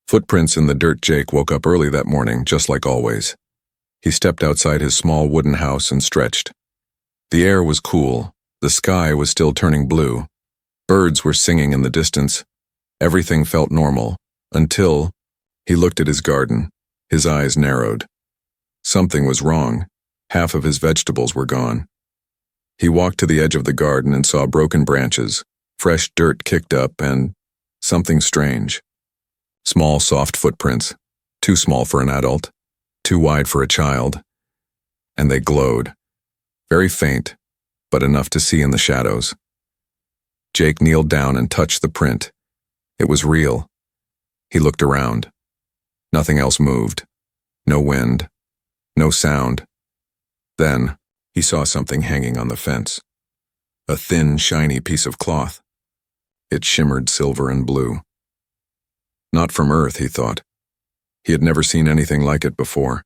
Footprints in the dirt. Jake woke up early that morning, just like always. He stepped outside his small wooden house and stretched. The air was cool. The sky was still turning blue. Birds were singing in the distance. Everything felt normal, until he looked at his garden. His eyes narrowed. Something was wrong. Half of his vegetables were gone. He walked to the edge of the garden and saw broken branches, fresh dirt kicked up, and something strange. Small, soft footprints, too small for an adult, too wide for a child, and they glowed. Very faint, but enough to see in the shadows. Jake kneeled down and touched the print. It was real. He looked around. Nothing else moved. No wind. No sound. Then, he saw something hanging on the fence. A thin, shiny piece of cloth. It shimmered silver and blue. Not from Earth, he thought. He had never seen anything like it before.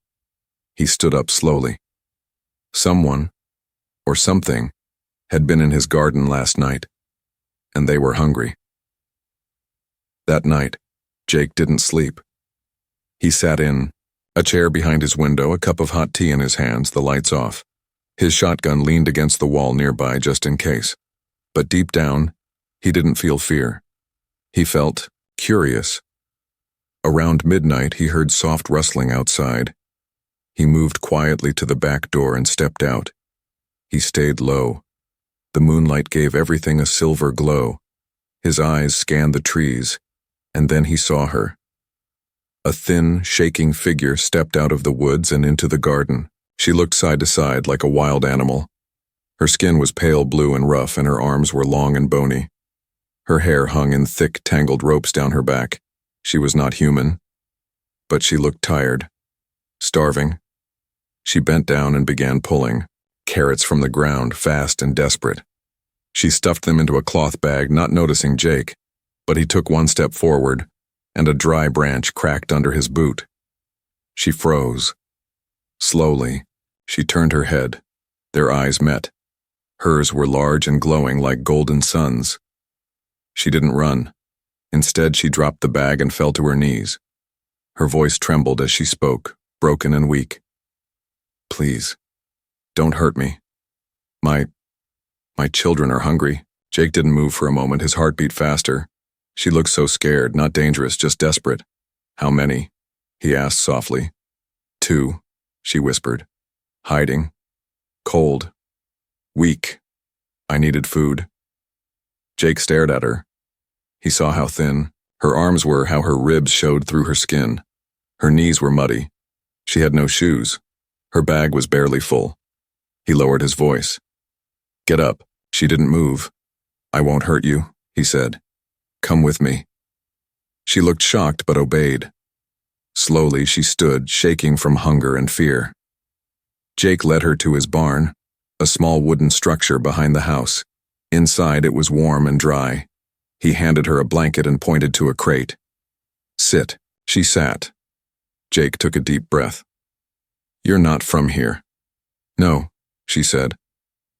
He stood up slowly. Someone, or something, had been in his garden last night, and they were hungry. That night, Jake didn't sleep. He sat in a chair behind his window, a cup of hot tea in his hands, the lights off. His shotgun leaned against the wall nearby just in case. But deep down, he didn't feel fear. He felt curious. Around midnight, he heard soft rustling outside. He moved quietly to the back door and stepped out. He stayed low. The moonlight gave everything a silver glow. His eyes scanned the trees, and then he saw her. A thin, shaking figure stepped out of the woods and into the garden. She looked side to side like a wild animal. Her skin was pale blue and rough, and her arms were long and bony. Her hair hung in thick, tangled ropes down her back. She was not human, but she looked tired, starving. She bent down and began pulling carrots from the ground, fast and desperate. She stuffed them into a cloth bag, not noticing Jake, but he took one step forward, and a dry branch cracked under his boot. She froze. Slowly, she turned her head. Their eyes met. Hers were large and glowing like golden suns. She didn't run. Instead, she dropped the bag and fell to her knees. Her voice trembled as she spoke, broken and weak. "Please, don't hurt me. My children are hungry." Jake didn't move for a moment, his heart beat faster. She looked so scared, not dangerous, just desperate. "How many?" he asked softly. "2, she whispered. "Hiding. Cold. Weak. I needed food." Jake stared at her. He saw how thin her arms were, how her ribs showed through her skin. Her knees were muddy. She had no shoes. Her bag was barely full. He lowered his voice. "Get up." She didn't move. "I won't hurt you," he said. "Come with me." She looked shocked but obeyed. Slowly she stood, shaking from hunger and fear. Jake led her to his barn, a small wooden structure behind the house. Inside it was warm and dry. He handed her a blanket and pointed to a crate. "Sit." She sat. Jake took a deep breath. "You're not from here." "No," she said.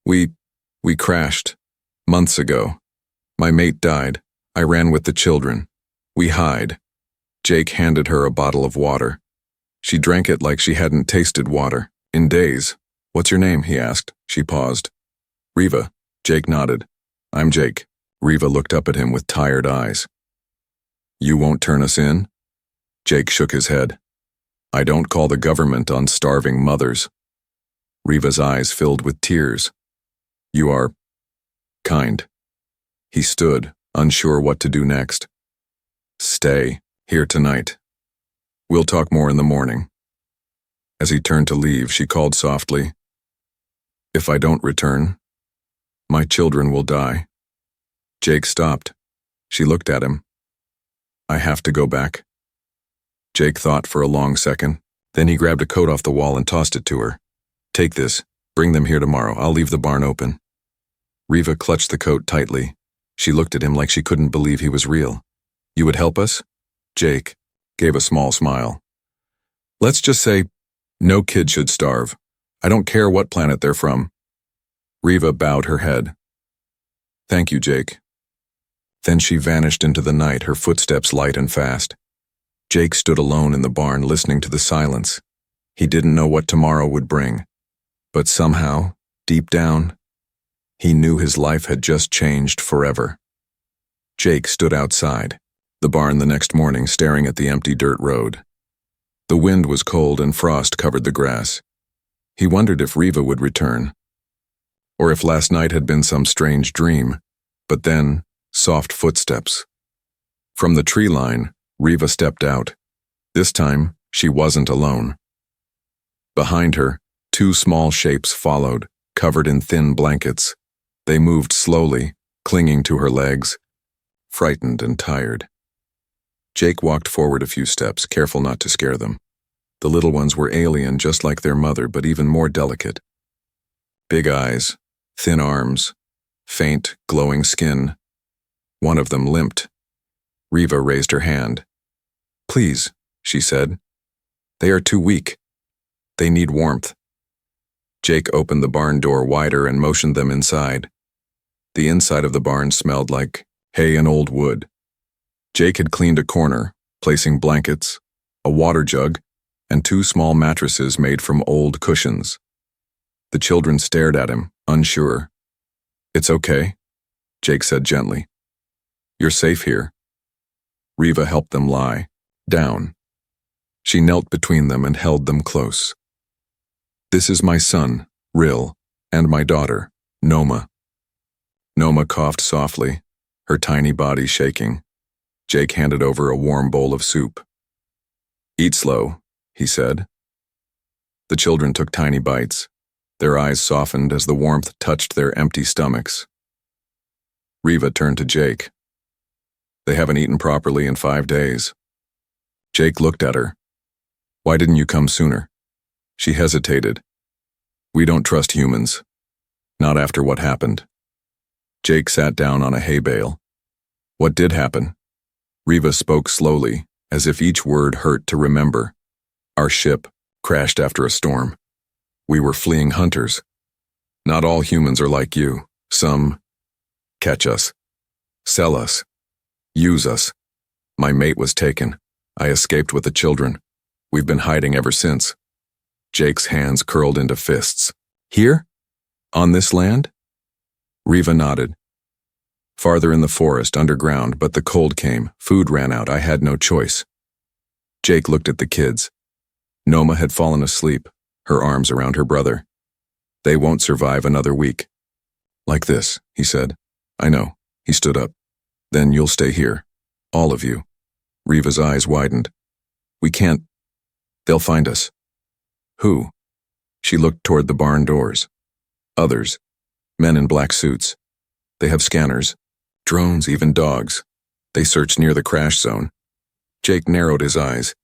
We crashed. Months ago. My mate died. I ran with the children. We hide." Jake handed her a bottle of water. She drank it like she hadn't tasted water in days. "What's your name?" he asked. She paused. "Riva." Jake nodded. "I'm Jake." Riva looked up at him with tired eyes. "You won't turn us in?" Jake shook his head. "I don't call the government on starving mothers." Riva's eyes filled with tears. "You are kind." He stood, unsure what to do next. "Stay here tonight. We'll talk more in the morning." As he turned to leave, she called softly, "If I don't return, my children will die." Jake stopped. She looked at him. "I have to go back." Jake thought for a long second. Then he grabbed a coat off the wall and tossed it to her. "Take this. Bring them here tomorrow. I'll leave the barn open." Riva clutched the coat tightly. She looked at him like she couldn't believe he was real. "You would help us?" Jake gave a small smile. "Let's just say, no kid should starve. I don't care what planet they're from." Riva bowed her head. "Thank you, Jake." Then she vanished into the night, her footsteps light and fast. Jake stood alone in the barn listening to the silence. He didn't know what tomorrow would bring, but somehow, deep down, he knew his life had just changed forever. Jake stood outside the barn the next morning, staring at the empty dirt road. The wind was cold and frost covered the grass. He wondered if Riva would return, or if last night had been some strange dream. But then, soft footsteps. From the tree line, Riva stepped out. This time, she wasn't alone. Behind her, two small shapes followed, covered in thin blankets. They moved slowly, clinging to her legs, frightened and tired. Jake walked forward a few steps, careful not to scare them. The little ones were alien, just like their mother, but even more delicate. Big eyes, thin arms, faint, glowing skin. One of them limped. Riva raised her hand. "Please," she said. "They are too weak. They need warmth." Jake opened the barn door wider and motioned them inside. The inside of the barn smelled like hay and old wood. Jake had cleaned a corner, placing blankets, a water jug, and two small mattresses made from old cushions. The children stared at him, unsure. "It's okay," Jake said gently. "You're safe here." Riva helped them lie down. She knelt between them and held them close. "This is my son, Ril, and my daughter, Noma." Noma coughed softly, her tiny body shaking. Jake handed over a warm bowl of soup. "Eat slow," he said. The children took tiny bites. Their eyes softened as the warmth touched their empty stomachs. Riva turned to Jake. "They haven't eaten properly in 5 days." Jake looked at her. "Why didn't you come sooner?" She hesitated. "We don't trust humans. Not after what happened." Jake sat down on a hay bale. "What did happen?" Riva spoke slowly, as if each word hurt to remember. "Our ship crashed after a storm. We were fleeing hunters. Not all humans are like you. Some catch us, sell us, use us. My mate was taken. I escaped with the children. We've been hiding ever since." Jake's hands curled into fists. "Here? On this land?" Riva nodded. "Farther in the forest, underground, but the cold came. Food ran out. I had no choice." Jake looked at the kids. Noma had fallen asleep, her arms around her brother. "They won't survive another week." "Like this," he said. "I know." He stood up. "Then you'll stay here. All of you." Riva's eyes widened. "We can't. They'll find us." "Who?" She looked toward the barn doors. "Others. Men in black suits. They have scanners, drones, even dogs. They searched near the crash zone." Jake narrowed his eyes.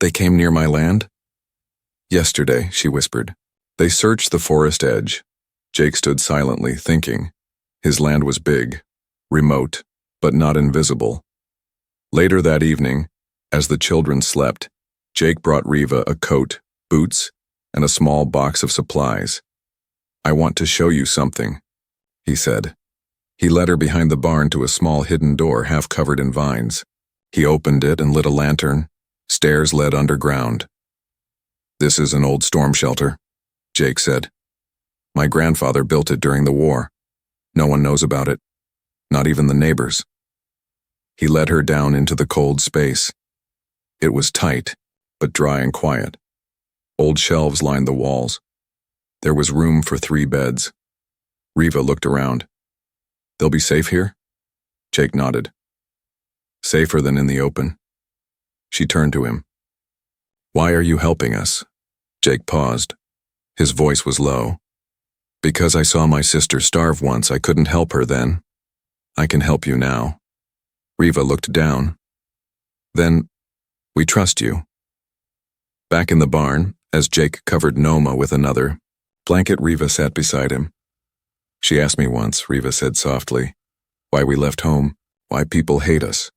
"They came near my land?" "Yesterday," she whispered. "They searched the forest edge." Jake stood silently, thinking. His land was big, remote, but not invisible. Later that evening, as the children slept, Jake brought Riva a coat, boots, and a small box of supplies. "I want to show you something," he said. He led her behind the barn to a small hidden door half covered in vines. He opened it and lit a lantern. Stairs led underground. "This is an old storm shelter," Jake said. "My grandfather built it during the war. No one knows about it, not even the neighbors." He led her down into the cold space. It was tight, but dry and quiet. Old shelves lined the walls. There was room for 3 beds. Riva looked around. "They'll be safe here?" Jake nodded. "Safer than in the open." She turned to him. "Why are you helping us?" Jake paused. His voice was low. "Because I saw my sister starve once. I couldn't help her then. I can help you now." Riva looked down. "Then, we trust you." Back in the barn, as Jake covered Noma with another blanket, Riva sat beside him. "She asked me once," Riva said softly, "why we left home, why people hate us."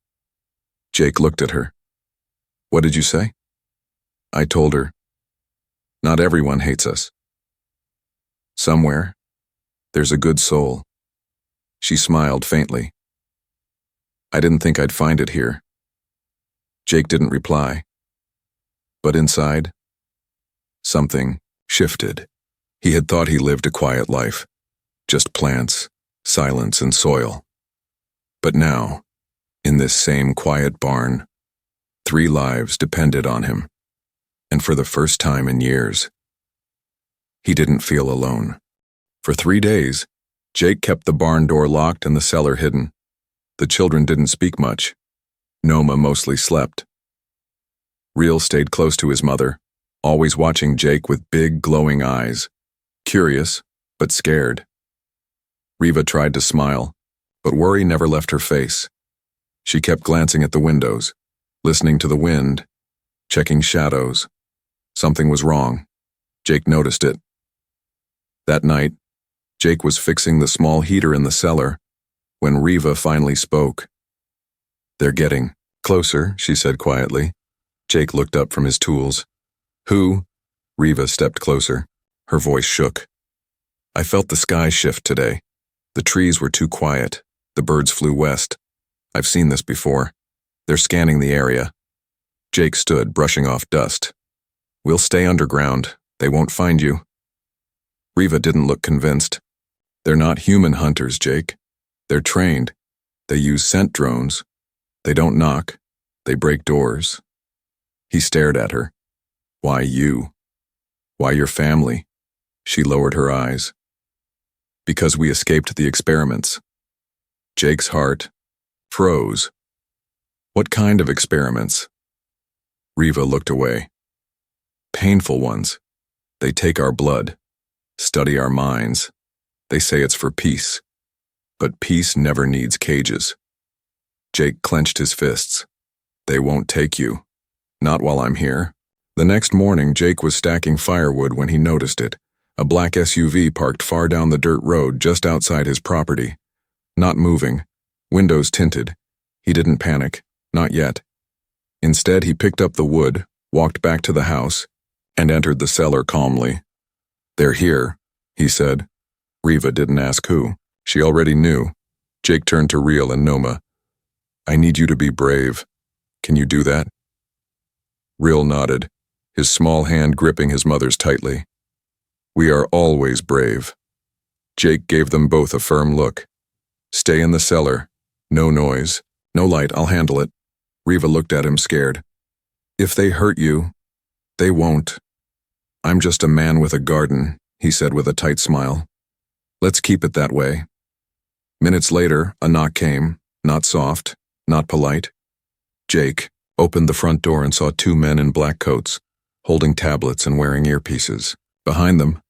Jake looked at her. "What did you say?" I told her, "Not everyone hates us. Somewhere, there's a good soul." She smiled faintly. "I didn't think I'd find it here." Jake didn't reply. But inside, something shifted. He had thought he lived a quiet life, just plants, silence, and soil. But now, in this same quiet barn, 3 lives depended on him, and for the first time in years, he didn't feel alone. For 3 days, Jake kept the barn door locked and the cellar hidden. The children didn't speak much. Noma mostly slept. Real stayed close to his mother, always watching Jake with big, glowing eyes, curious, but scared. Riva tried to smile, but worry never left her face. She kept glancing at the windows, listening to the wind, checking shadows. Something was wrong. Jake noticed it. That night, Jake was fixing the small heater in the cellar when Riva finally spoke. "They're getting closer," she said quietly. Jake looked up from his tools. "Who?" Riva stepped closer. Her voice shook. "I felt the sky shift today. The trees were too quiet. The birds flew west. I've seen this before. They're scanning the area." Jake stood, brushing off dust. "We'll stay underground. They won't find you." Riva didn't look convinced. "They're not human hunters, Jake. They're trained. They use scent drones. They don't knock. They break doors." He stared at her. "Why you? Why your family?" She lowered her eyes. "Because we escaped the experiments." Jake's heart froze. "What kind of experiments?" Riva looked away. "Painful ones. They take our blood, study our minds. They say it's for peace. But peace never needs cages." Jake clenched his fists. "They won't take you. Not while I'm here." The next morning, Jake was stacking firewood when he noticed it. A black SUV parked far down the dirt road just outside his property. Not moving, windows tinted. He didn't panic, not yet. Instead, he picked up the wood, walked back to the house, and entered the cellar calmly. "They're here," he said. Riva didn't ask who. She already knew. Jake turned to Real and Noma. "I need you to be brave. Can you do that?" Real nodded, his small hand gripping his mother's tightly. "We are always brave." Jake gave them both a firm look. "Stay in the cellar. No noise. No light, I'll handle it." Riva looked at him scared. "If they hurt you, they won't." "I'm just a man with a garden," he said with a tight smile. "Let's keep it that way." Minutes later, a knock came, not soft, not polite. Jake opened the front door and saw 2 men in black coats, holding tablets and wearing earpieces. Behind them,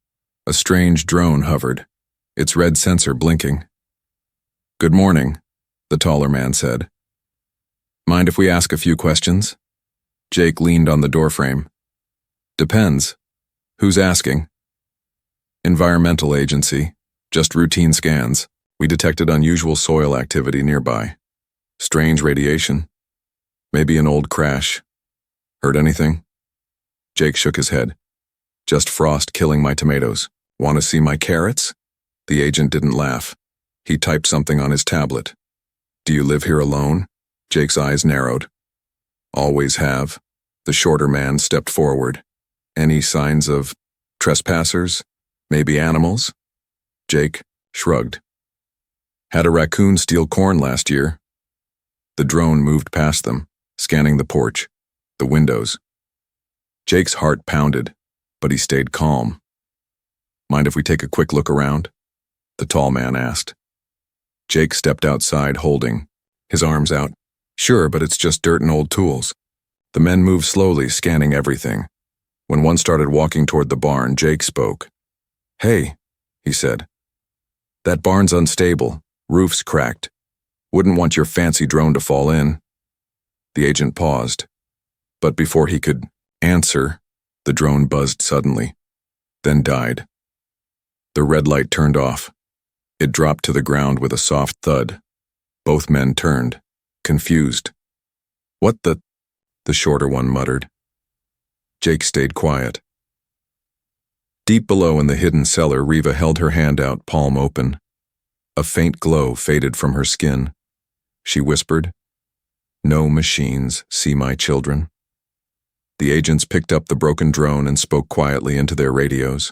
a strange drone hovered, its red sensor blinking. "Good morning," the taller man said. "Mind if we ask a few questions?" Jake leaned on the doorframe. "Depends. Who's asking?" "Environmental agency. Just routine scans. We detected unusual soil activity nearby. Strange radiation. Maybe an old crash. Heard anything?" Jake shook his head. "Just frost killing my tomatoes. Want to see my carrots?" The agent didn't laugh. He typed something on his tablet. "Do you live here alone?" Jake's eyes narrowed. "Always have." The shorter man stepped forward. "Any signs of trespassers? Maybe animals?" Jake shrugged. "Had a raccoon steal corn last year." The drone moved past them, scanning the porch, the windows. Jake's heart pounded, but he stayed calm. "Mind if we take a quick look around?" the tall man asked. Jake stepped outside holding, his arms out. "Sure, but it's just dirt and old tools." The men moved slowly, scanning everything. When one started walking toward the barn, Jake spoke. "Hey," he said. "That barn's unstable, roof's cracked. Wouldn't want your fancy drone to fall in." The agent paused, but before he could answer, the drone buzzed suddenly, then died. The red light turned off. It dropped to the ground with a soft thud. Both men turned, confused. "What the?" the shorter one muttered. Jake stayed quiet. Deep below in the hidden cellar, Riva held her hand out, palm open. A faint glow faded from her skin. She whispered, No machines see my children. The agents picked up the broken drone and spoke quietly into their radios.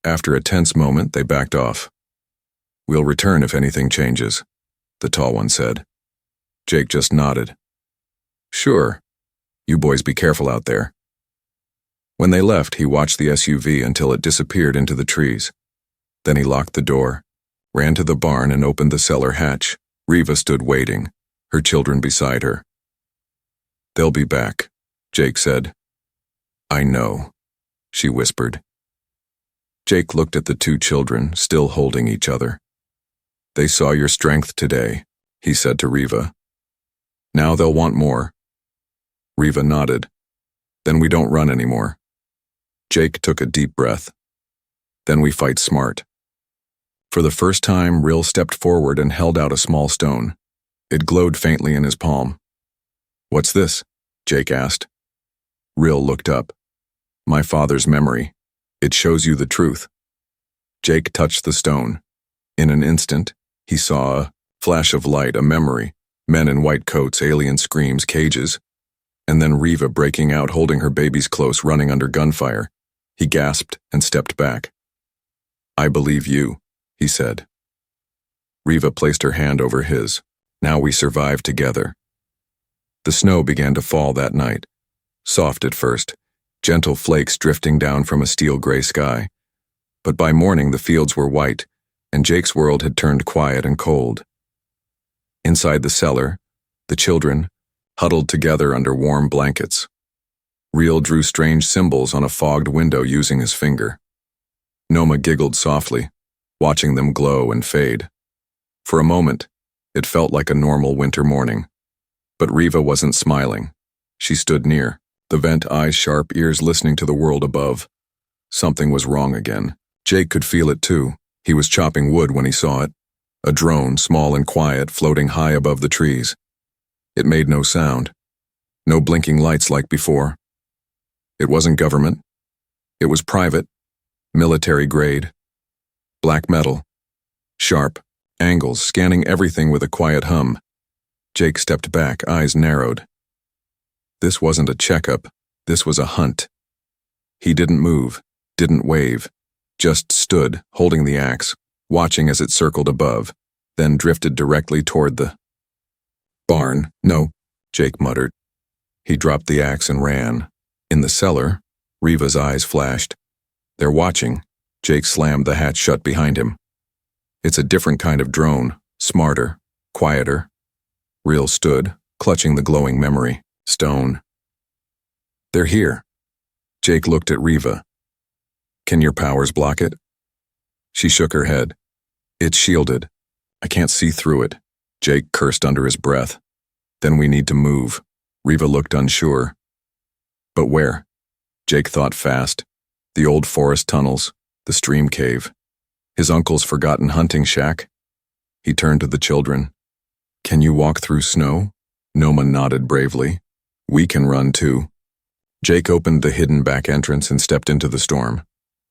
After a tense moment, they backed off. We'll return if anything changes, the tall one said. Jake just nodded. Sure. You boys be careful out there. When they left, he watched the SUV until it disappeared into the trees. Then he locked the door, ran to the barn and opened the cellar hatch. Riva stood waiting, her children beside her. They'll be back, Jake said. I know, she whispered. Jake looked at the two children, still holding each other. They saw your strength today, he said to Riva. Now they'll want more. Riva nodded. Then we don't run anymore. Jake took a deep breath. Then we fight smart. For the first time, Rill stepped forward and held out a small stone. It glowed faintly in his palm. What's this? Jake asked. Rill looked up. My father's memory. It shows you the truth. Jake touched the stone. In an instant, he saw a flash of light, a memory, men in white coats, alien screams, cages, and then Riva breaking out, holding her babies close, running under gunfire. He gasped and stepped back. I believe you, he said. Riva placed her hand over his. Now we survived together. The snow began to fall that night. Soft at first, gentle flakes drifting down from a steel-gray sky. But by morning the fields were white, and Jake's world had turned quiet and cold. Inside the cellar, the children huddled together under warm blankets. Riel drew strange symbols on a fogged window using his finger. Noma giggled softly, watching them glow and fade. For a moment, it felt like a normal winter morning. But Riva wasn't smiling. She stood near, the vent eyes sharp, ears listening to the world above. Something was wrong again. Jake could feel it too. He was chopping wood when he saw it. A drone, small and quiet, floating high above the trees. It made no sound. No blinking lights like before. It wasn't government. It was private, military grade. Black metal. Sharp, angles, scanning everything with a quiet hum. Jake stepped back, eyes narrowed. This wasn't a checkup. This was a hunt. He didn't move, didn't wave, just stood, holding the axe, watching as it circled above, then drifted directly toward the barn. No, Jake muttered. He dropped the axe and ran. In the cellar, Riva's eyes flashed. They're watching. Jake slammed the hatch shut behind him. It's a different kind of drone, smarter, quieter. Riel stood, clutching the glowing memory. Stone. They're here. Jake looked at Riva. Can your powers block it? She shook her head. It's shielded. I can't see through it. Jake cursed under his breath. Then we need to move. Riva looked unsure. But where? Jake thought fast. The old forest tunnels, the stream cave, his uncle's forgotten hunting shack. He turned to the children. Can you walk through snow? Noma nodded bravely. We can run too. Jake opened the hidden back entrance and stepped into the storm.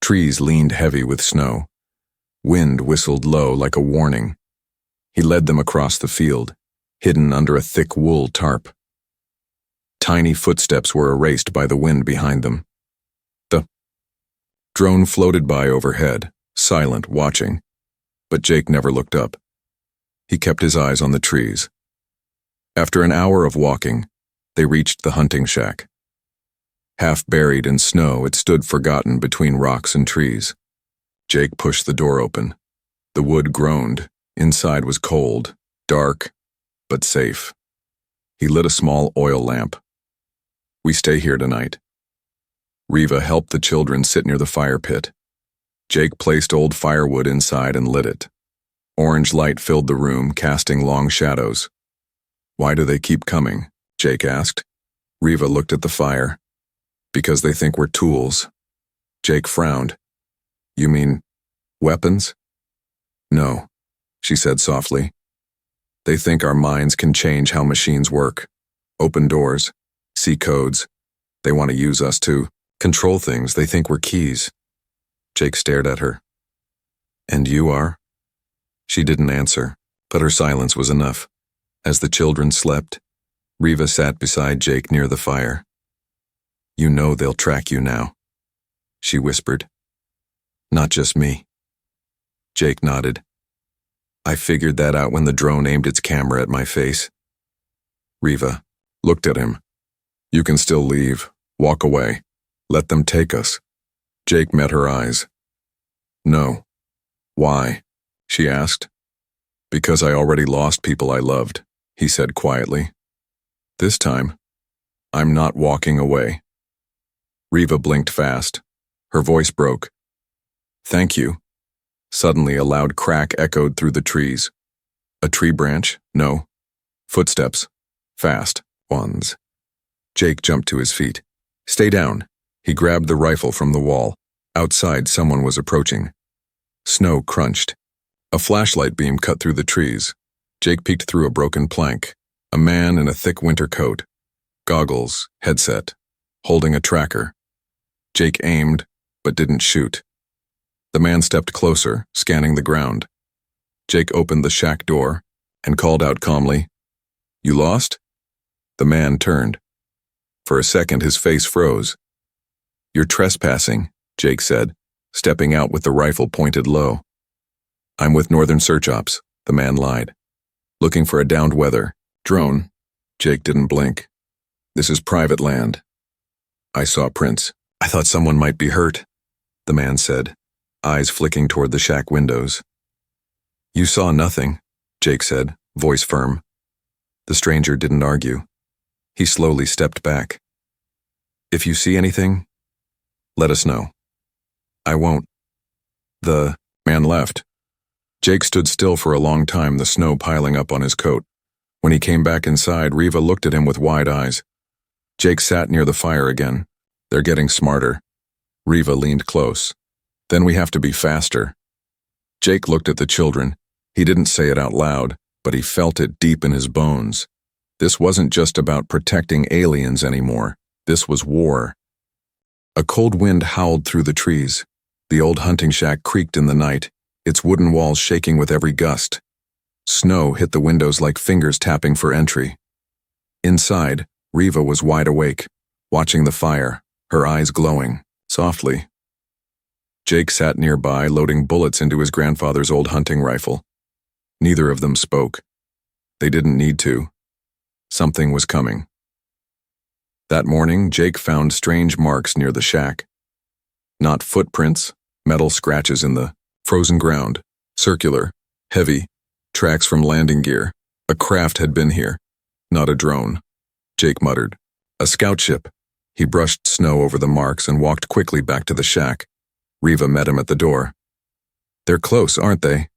Trees leaned heavy with snow. Wind whistled low like a warning. He led them across the field, hidden under a thick wool tarp. Tiny footsteps were erased by the wind behind them. The drone floated by overhead, silent, watching. But Jake never looked up. He kept his eyes on the trees. After an hour of walking, they reached the hunting shack. Half buried in snow, it stood forgotten between rocks and trees. Jake pushed the door open. The wood groaned. Inside was cold, dark, but safe. He lit a small oil lamp. We stay here tonight. Riva helped the children sit near the fire pit. Jake placed old firewood inside and lit it. Orange light filled the room, casting long shadows. Why do they keep coming? Jake asked. Riva looked at the fire. Because they think we're tools. Jake frowned. You mean weapons? No, she said softly. They think our minds can change how machines work. Open doors, see codes. They want to use us to control things. They think we're keys. Jake stared at her. And you are? She didn't answer, but her silence was enough. As the children slept, Riva sat beside Jake near the fire. You know they'll track you now, she whispered. Not just me. Jake nodded. I figured that out when the drone aimed its camera at my face. Riva looked at him. You can still leave. Walk away. Let them take us. Jake met her eyes. No. Why? She asked. Because I already lost people I loved, he said quietly. This time, I'm not walking away. Riva blinked fast. Her voice broke. Thank you. Suddenly a loud crack echoed through the trees. A tree branch? No. Footsteps. Fast ones. Jake jumped to his feet. Stay down. He grabbed the rifle from the wall. Outside, someone was approaching. Snow crunched. A flashlight beam cut through the trees. Jake peeked through a broken plank. A man in a thick winter coat. Goggles, headset, holding a tracker. Jake aimed, but didn't shoot. The man stepped closer, scanning the ground. Jake opened the shack door and called out calmly, You lost? The man turned. For a second, his face froze. You're trespassing, Jake said, stepping out with the rifle pointed low. I'm with Northern Search Ops, the man lied. Looking for a downed weather drone. Jake didn't blink. This is private land. I saw prints. I thought someone might be hurt, the man said, eyes flicking toward the shack windows. You saw nothing, Jake said, voice firm. The stranger didn't argue. He slowly stepped back. If you see anything, let us know. I won't. The man left. Jake stood still for a long time, the snow piling up on his coat. When he came back inside, Riva looked at him with wide eyes. Jake sat near the fire again. They're getting smarter. Riva leaned close. Then we have to be faster. Jake looked at the children. He didn't say it out loud, but he felt it deep in his bones. This wasn't just about protecting aliens anymore. This was war. A cold wind howled through the trees. The old hunting shack creaked in the night, its wooden walls shaking with every gust. Snow hit the windows like fingers tapping for entry. Inside, Riva was wide awake, watching the fire, her eyes glowing, softly. Jake sat nearby, loading bullets into his grandfather's old hunting rifle. Neither of them spoke. They didn't need to. Something was coming. That morning, Jake found strange marks near the shack. Not footprints, metal scratches in the frozen ground, circular, heavy, tracks from landing gear. A craft had been here, not a drone. Jake muttered. A scout ship. He brushed snow over the marks and walked quickly back to the shack. Riva met him at the door. They're close, aren't they?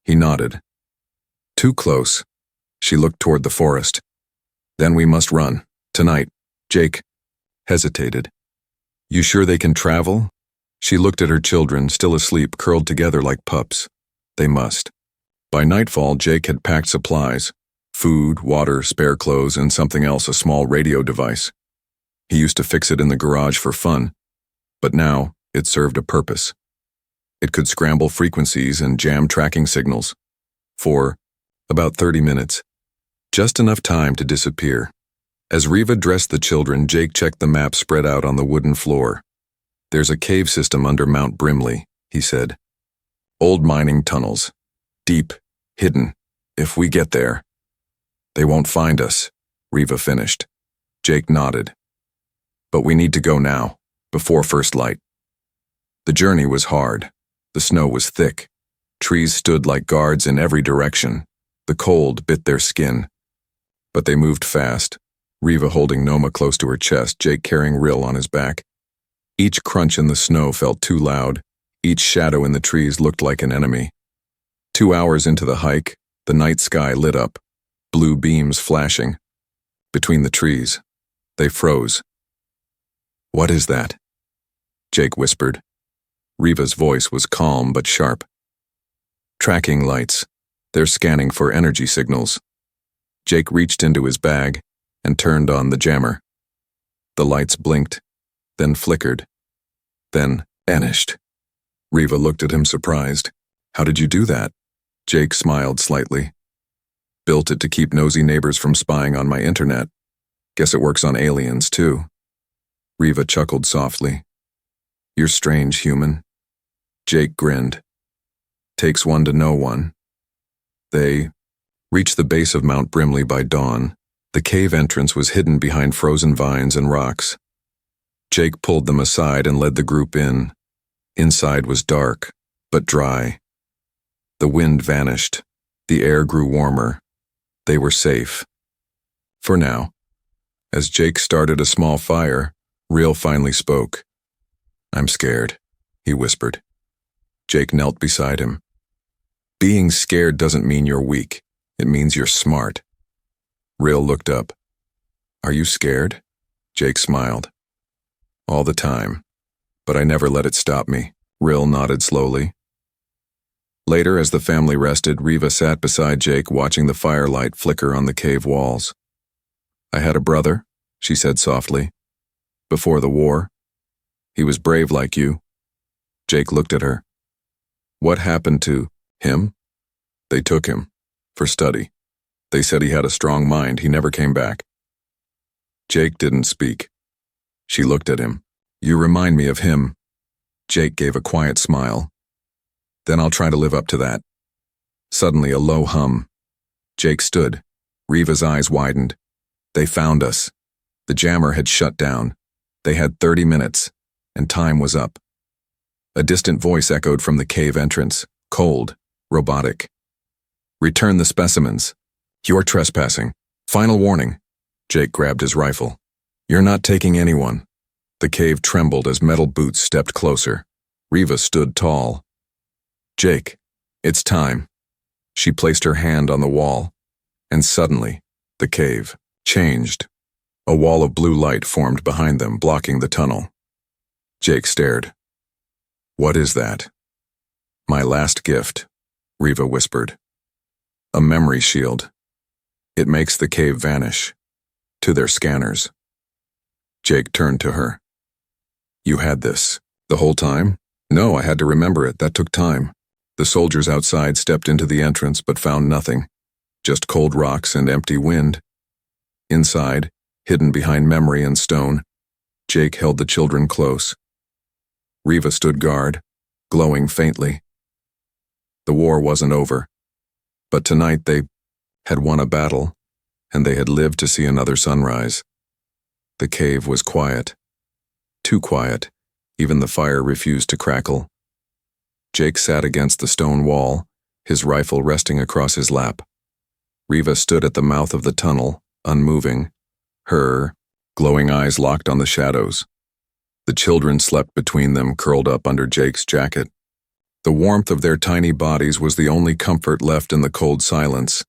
He nodded. Too close. She looked toward the forest. Then we must run. Tonight. Jake hesitated. You sure they can travel? She looked at her children, still asleep, curled together like pups. They must. By nightfall, Jake had packed supplies. Food, water, spare clothes, and something else, a small radio device. He used to fix it in the garage for fun, but now it served a purpose. It could scramble frequencies and jam tracking signals. For about 30 minutes. Just enough time to disappear. As Riva dressed the children, Jake checked the map spread out on the wooden floor. There's a cave system under Mount Brimley, he said. Old mining tunnels. Deep, hidden. If we get there. They won't find us, Riva finished. Jake nodded. But we need to go now, before first light. The journey was hard. The snow was thick. Trees stood like guards in every direction. The cold bit their skin. But they moved fast, Riva holding Noma close to her chest, Jake carrying Rill on his back. Each crunch in the snow felt too loud. Each shadow in the trees looked like an enemy. 2 hours into the hike, the night sky lit up, blue beams flashing. Between the trees, they froze. What is that? Jake whispered. Riva's voice was calm but sharp. Tracking lights. They're scanning for energy signals. Jake reached into his bag and turned on the jammer. The lights blinked, then flickered, then vanished. Riva looked at him surprised. How did you do that? Jake smiled slightly. Built it to keep nosy neighbors from spying on my internet. Guess it works on aliens, too. Riva chuckled softly. You're strange, human. Jake grinned. Takes one to know one. They reached the base of Mount Brimley by dawn. The cave entrance was hidden behind frozen vines and rocks. Jake pulled them aside and led the group in. Inside was dark, but dry. The wind vanished. The air grew warmer. They were safe. For now. As Jake started a small fire, Real finally spoke. I'm scared, he whispered. Jake knelt beside him. Being scared doesn't mean you're weak. It means you're smart. Real looked up. Are you scared? Jake smiled. All the time. But I never let it stop me. Real nodded slowly. Later, as the family rested, Riva sat beside Jake watching the firelight flicker on the cave walls. I had a brother, she said softly. Before the war. He was brave like you. Jake looked at her. What happened to him? They took him. For study. They said he had a strong mind. He never came back. Jake didn't speak. She looked at him. You remind me of him. Jake gave a quiet smile. Then I'll try to live up to that. Suddenly a low hum. Jake stood. Riva's eyes widened. They found us. The jammer had shut down. They had 30 minutes, and time was up. A distant voice echoed from the cave entrance, cold, robotic. Return the specimens. You're trespassing. Final warning. Jake grabbed his rifle. You're not taking anyone. The cave trembled as metal boots stepped closer. Riva stood tall. Jake, it's time. She placed her hand on the wall, and suddenly, the cave changed. A wall of blue light formed behind them, blocking the tunnel. Jake stared. What is that? My last gift, Riva whispered. A memory shield. It makes the cave vanish. To their scanners. Jake turned to her. You had this. The whole time? No, I had to remember it. That took time. The soldiers outside stepped into the entrance but found nothing. Just cold rocks and empty wind. Inside, hidden behind memory and stone, Jake held the children close. Riva stood guard, glowing faintly. The war wasn't over. But tonight they had won a battle, and they had lived to see another sunrise. The cave was quiet. Too quiet, even the fire refused to crackle. Jake sat against the stone wall, his rifle resting across his lap. Riva stood at the mouth of the tunnel, unmoving, her glowing eyes locked on the shadows. The children slept between them, curled up under Jake's jacket. The warmth of their tiny bodies was the only comfort left in the cold silence.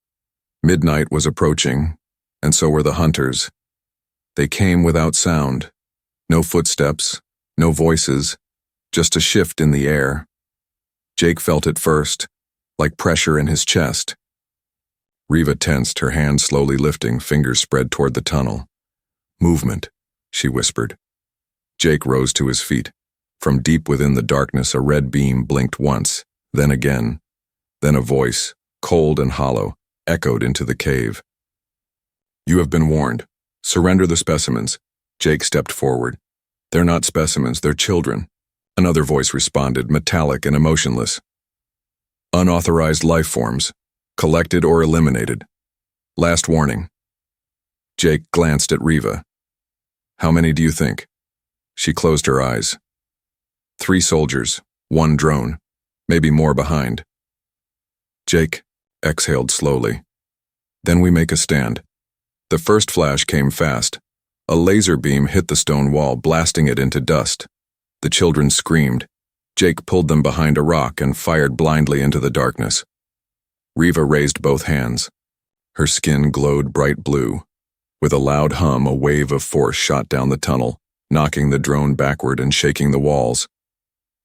Midnight was approaching, and so were the hunters. They came without sound. No footsteps, no voices, just a shift in the air. Jake felt it first, like pressure in his chest. Riva tensed, her hand slowly lifting, fingers spread toward the tunnel. Movement, she whispered. Jake rose to his feet. From deep within the darkness, a red beam blinked once, then again. Then a voice, cold and hollow, echoed into the cave. You have been warned. Surrender the specimens. Jake stepped forward. They're not specimens, they're children. Another voice responded, metallic and emotionless. Unauthorized life forms, collected or eliminated. Last warning. Jake glanced at Riva. How many do you think? She closed her eyes. 3 soldiers, 1 drone, maybe more behind. Jake exhaled slowly. Then we make a stand. The first flash came fast. A laser beam hit the stone wall, blasting it into dust. The children screamed. Jake pulled them behind a rock and fired blindly into the darkness. Riva raised both hands. Her skin glowed bright blue. With a loud hum, a wave of force shot down the tunnel, knocking the drone backward and shaking the walls.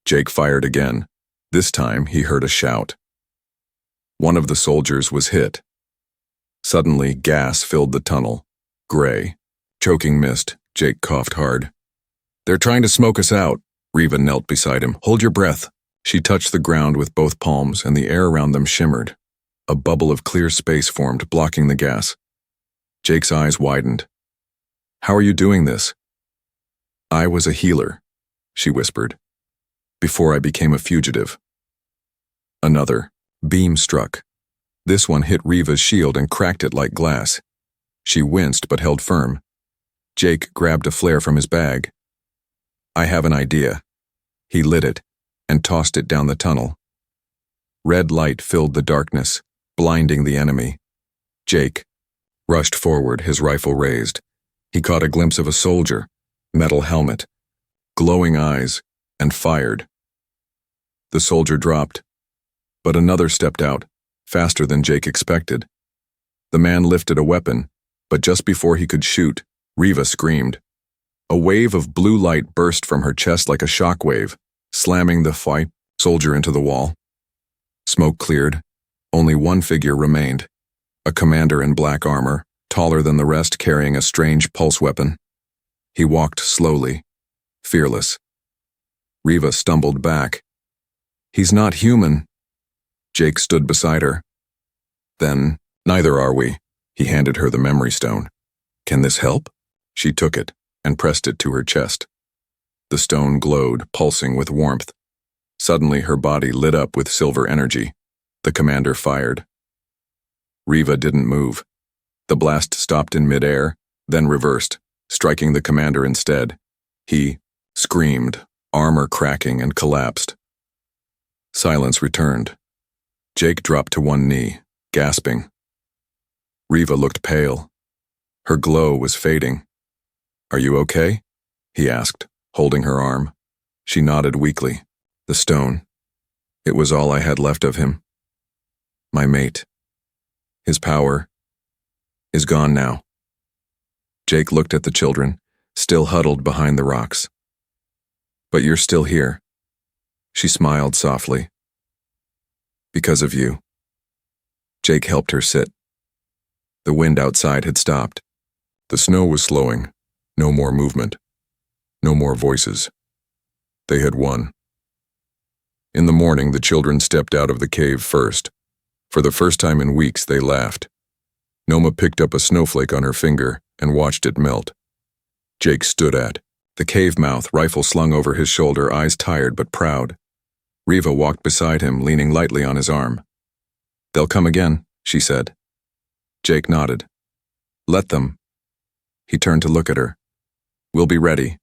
Jake fired again. This time, he heard a shout. One of the soldiers was hit. Suddenly, gas filled the tunnel. Gray. Choking mist, Jake coughed hard. They're trying to smoke us out. Riva knelt beside him. Hold your breath. She touched the ground with both palms, and the air around them shimmered. A bubble of clear space formed, blocking the gas. Jake's eyes widened. How are you doing this? I was a healer, she whispered, before I became a fugitive. Another beam struck. This one hit Riva's shield and cracked it like glass. She winced but held firm. Jake grabbed a flare from his bag. I have an idea. He lit it and tossed it down the tunnel. Red light filled the darkness, blinding the enemy. Jake rushed forward, his rifle raised. He caught a glimpse of a soldier, metal helmet, glowing eyes, and fired. The soldier dropped, but another stepped out, faster than Jake expected. The man lifted a weapon, but just before he could shoot, Riva screamed. A wave of blue light burst from her chest like a shockwave, slamming the soldier into the wall. Smoke cleared. Only one figure remained, a commander in black armor, taller than the rest, carrying a strange pulse weapon. He walked slowly, fearless. Riva stumbled back. He's not human. Jake stood beside her. Then, neither are we. He handed her the memory stone. Can this help? She took it and pressed it to her chest. The stone glowed, pulsing with warmth. Suddenly her body lit up with silver energy. The commander fired. Riva didn't move. The blast stopped in midair, then reversed, striking the commander instead. He screamed, armor cracking, and collapsed. Silence returned. Jake dropped to one knee, gasping. Riva looked pale. Her glow was fading. Are you okay? He asked, holding her arm. She nodded weakly. The stone. It was all I had left of him. My mate. His power is gone now. Jake looked at the children, still huddled behind the rocks. But you're still here. She smiled softly. Because of you. Jake helped her sit. The wind outside had stopped. The snow was slowing. No more movement. No more voices. They had won. In the morning, the children stepped out of the cave first. For the first time in weeks, they laughed. Noma picked up a snowflake on her finger and watched it melt. Jake stood at the cave mouth, rifle slung over his shoulder, eyes tired but proud. Riva walked beside him, leaning lightly on his arm. They'll come again, she said. Jake nodded. Let them. He turned to look at her. We'll be ready.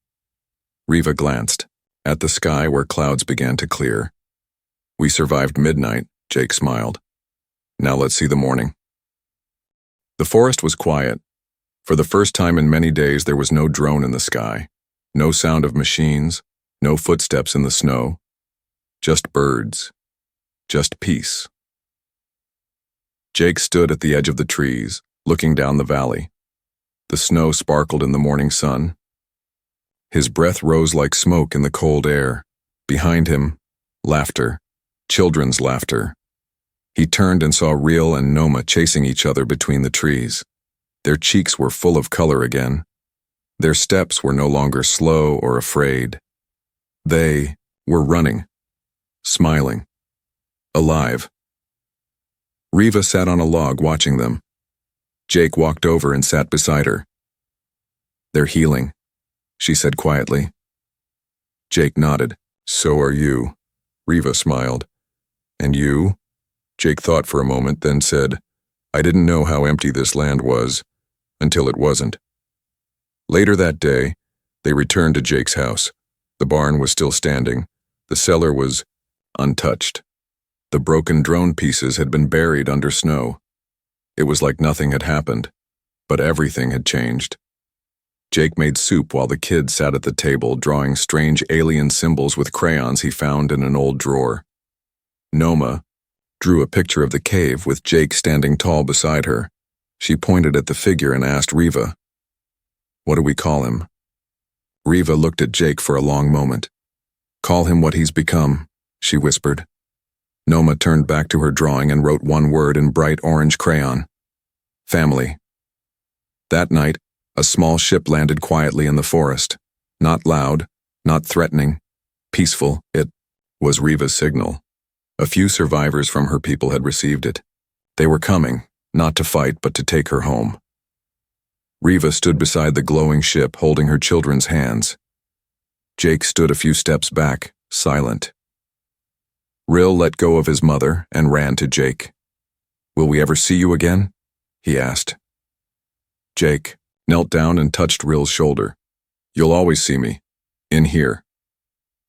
Riva glanced at the sky where clouds began to clear. We survived midnight, Jake smiled. Now let's see the morning. The forest was quiet. For the first time in many days, there was no drone in the sky, no sound of machines, no footsteps in the snow. Just birds. Just peace. Jake stood at the edge of the trees, looking down the valley. The snow sparkled in the morning sun. His breath rose like smoke in the cold air. Behind him, laughter, children's laughter. He turned and saw Real and Noma chasing each other between the trees. Their cheeks were full of color again. Their steps were no longer slow or afraid. They were running, smiling, alive. Riva sat on a log watching them. Jake walked over and sat beside her. They're healing, she said quietly. Jake nodded. So are you, Riva smiled. And you? Jake thought for a moment, then said, I didn't know how empty this land was, until it wasn't. Later that day, they returned to Jake's house. The barn was still standing. The cellar was untouched. The broken drone pieces had been buried under snow. It was like nothing had happened, but everything had changed. Jake made soup while the kids sat at the table drawing strange alien symbols with crayons he found in an old drawer. Noma drew a picture of the cave with Jake standing tall beside her. She pointed at the figure and asked Riva, What do we call him? Riva looked at Jake for a long moment. Call him what he's become, she whispered. Noma turned back to her drawing and wrote one word in bright orange crayon. Family. That night, a small ship landed quietly in the forest. Not loud, not threatening, peaceful. It was Riva's signal. A few survivors from her people had received it. They were coming, not to fight but to take her home. Riva stood beside the glowing ship, holding her children's hands. Jake stood a few steps back, silent. Rill let go of his mother and ran to Jake. "Will we ever see you again?" he asked. Jake knelt down and touched Rill's shoulder. "You'll always see me. In here."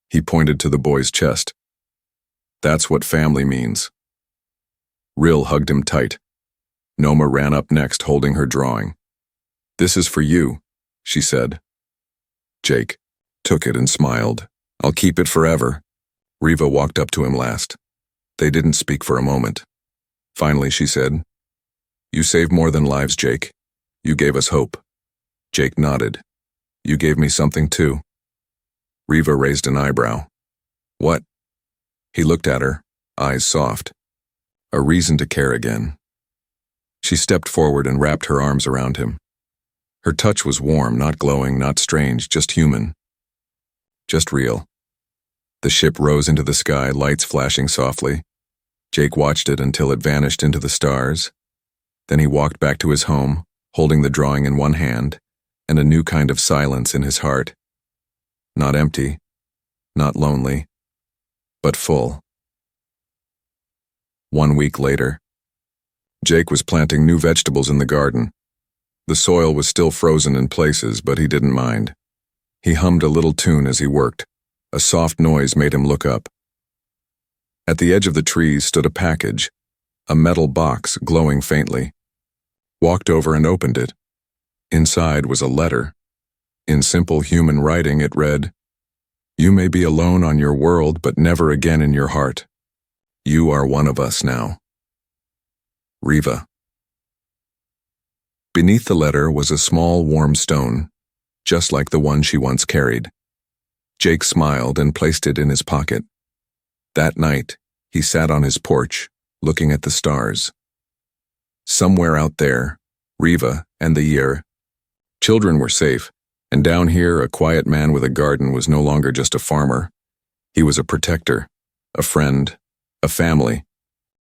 He pointed to the boy's chest. "That's what family means." Rill hugged him tight. Noma ran up next, holding her drawing. "This is for you," she said. Jake took it and smiled. "I'll keep it forever." Riva walked up to him last. They didn't speak for a moment. Finally, she said, "You saved more than lives, Jake. You gave us hope." Jake nodded. "You gave me something too." Riva raised an eyebrow. "What?" He looked at her, eyes soft. "A reason to care again." She stepped forward and wrapped her arms around him. Her touch was warm, not glowing, not strange, just human. Just real. The ship rose into the sky, lights flashing softly. Jake watched it until it vanished into the stars. Then he walked back to his home, holding the drawing in one hand, and a new kind of silence in his heart. Not empty, not lonely, but full. 1 week later, Jake was planting new vegetables in the garden. The soil was still frozen in places, but he didn't mind. He hummed a little tune as he worked. A soft noise made him look up. At the edge of the trees stood a package, a metal box glowing faintly. Walked over and opened it. Inside was a letter. In simple human writing it read, "You may be alone on your world, but never again in your heart. You are one of us now. Riva." Beneath the letter was a small warm stone, just like the one she once carried. Jake smiled and placed it in his pocket. That night, he sat on his porch, looking at the stars. Somewhere out there, Riva and the year. Children were safe, and down here a quiet man with a garden was no longer just a farmer. He was a protector, a friend, a family.